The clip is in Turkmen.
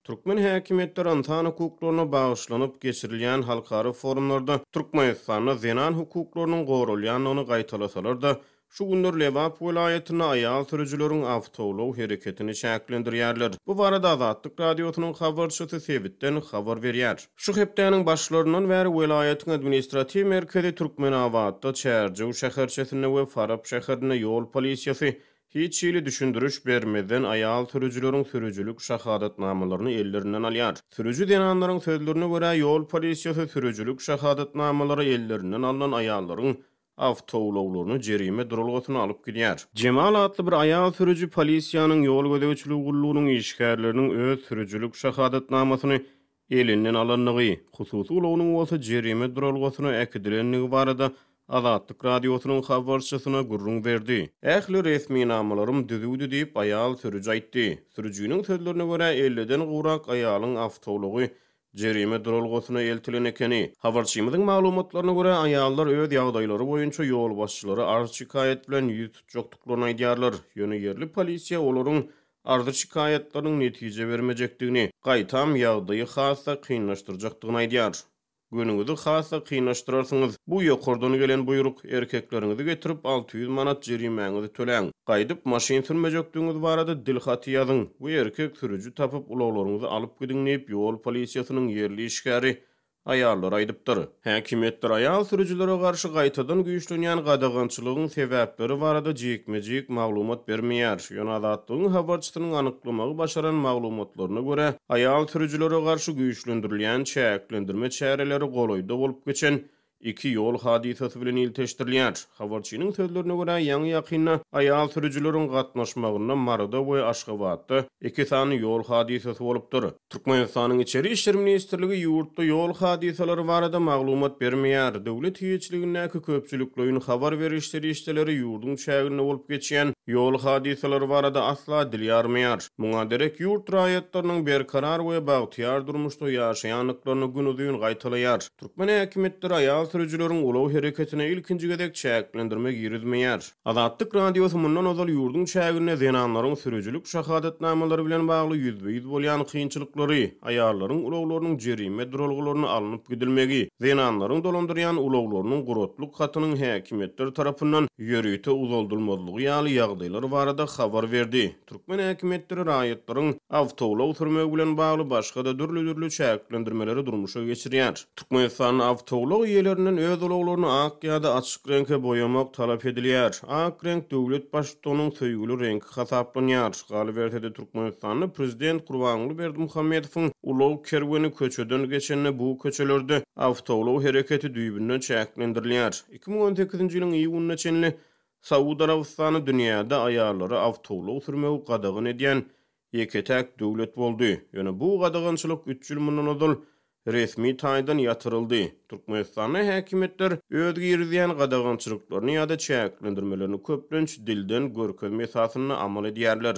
Türkmen häkimetleri insan hukuklaryna bagyşlanyp geçirilýän halkary forumlarda Türkmenistanda zenan hukuklarynyň gorulýanyny gaýtalasalar-da, şu günler Lebap vilayatyna aýal sürüjüleriň awtowlog hereketini şäklendirýärler. Bu barada Azatlyk radiosynyň habarçysy Sebitden habar berýär. Şu hepdeniň başlarından bäri vilayatyň administrativ merkezi Türkmenabadda Çärjüw şäherçesine we Farab şäherine ýol polisiýasy hiç ýyly düşündürüş bermeden aýal sürüjüleriň sürüjülük şahadatnamalaryny ellerinden alýar. Sürüjü denanlaryň sözlerine görä ýol polisiýasy sürüjülük şahadatnamalary ellerinden alynan aýallaryň awtowloglaryny jerime durulgasyna alyp gidýär. Cemal adly bir aýal sürüjü polisiýanyň ýol gödäwçiligi gullugynyň işgärleriniň öz sürüjülük şahadatnamasyny elinden alanlygy, hususy ulagynyň bolsa jerime durulgasyna äkidilenligi barada Azatlyk radiosynyň habarçysyna gurrun berdi. Ähli resmi namalarym düzüwdi diýip aýal sürüjü aýtdy. Sürüjüniň sözlerine görä 50-den gurak aýalyň awtowlogy jerime durulgasyna eltilen ekeni. Habarçymyzyň maglumatlaryna görä aýallar öz ýagdaýlary boýunça ýol başçylary arz şikayet bilen ýüz tutjokdyklaryny aýdýarlar. Ýöne yerli polisiýa olaryň arz şikayetlarynyň netije bermejekdigini, gaýtam ýagdaýy hassa kynlaşdyrjakdygyny aýdýar. Günüňizi hassa kynlaşdyrarsyňyz, bu ýokurdan gelen buyruk erkeklerinizi getirip 600 manat jerimäňizi töläň. Gaýdyp maşyn sürmejekdiňiz barada dilhaty ýazyň. Bu erkek sürüjü tapyp ulaglaryňyzy alyp gidiň diýip ýol polisiýasynyň yerli işgäri aýallar aýdypdyr. Häkimetler aýal sürüjülere garşy gaýtadan güýçlenýän gadagançylygyň sebäpleri barada jekmejek maglumat bermeýär. Ýöne Azatlygyň habarçysynyň anyklamagy başaran maglumatlaryna görä, aýal sürüjülere garşy güýçlendirilýän çäklendirme çäreleri golaýda bolup geçen iki ýol hadisesi bilen ilteşdirilýär. Habarçynyň sözlerine görä, ýaňy ýakynda aýal sürüjüleriň gatnaşmagyna Marada we Aşgabatda iki sany ýol hadisesi bolupdyr. Türkmenistanyň içeri işler ministrligi ýurtda ýol hadiseleri barada maglumat bermeýär. Döwlet hiçligindäki köpçüliklerin habar berişleri işleri ýurduň şäherinde bolup geçýän ýol hadiseleri barada asla dil ýarmaýar. Muňa derek ýurt raýatlarynyň berkarar we bagtyar durmuşda ýaşaýanlyklaryny günüdüň gaýtalaýar. Türkmen häkimetleri aýal sürüjüleriň ulaw hereketine ilkinji gedek çäklendirme girizmeýär. Azatlyk radiosy mundan ozal ýurdun şäherine zenanlaryň sürüjülük şahadatnamalary bilen bagly ýüzbe-ýüz bolýan kynçylyklary, aýallaryň ulawlarynyň jerime durulgalaryny alınıp gidilmegi, zenanlaryň dolandyrýan ulawlarynyň gurutluk hatynyň häkimetler tarapyndan ýörüýte uzoldurulmalygy ýaly ýagdaýlar barada habar berdi. Türkmen häkimetleri raýatlaryň awtowlog sürmegi bilen bagly başga da dürli çäklendirmeleri durmuşa geçirýär. Türkmenistanyň awtowlog ýerlerinden öz ulaglaryny ak ýa-da açyk reňke boýamak talap edilýär. Ak renk döwlet başçysynyň söýgüli rengi hasaplanýar. Galiberde Türkmenistanyň prezident Gurbanguly Berdimuhammedowyň ulaw kerweni köçeden geçende bu köçelerde awtowlog hereketi düýbünden çäklendirilýär. 2018-nji ýylyň iýunyna çenli Saudi Arabistany dünýäde aýallary awtowlog sürmegi gadagyn edýän ýeketäk döwlet boldy. Ýöne bu gadagançylyk 3 ýyl mundan ozal resmi taýdan ýatyryldy. Türkmenistanyň häkimetler öz girizýän gadagançylyklaryny ýa-da çäklendirmelerini köplenç dilden görkezme esasyna amal edýärler.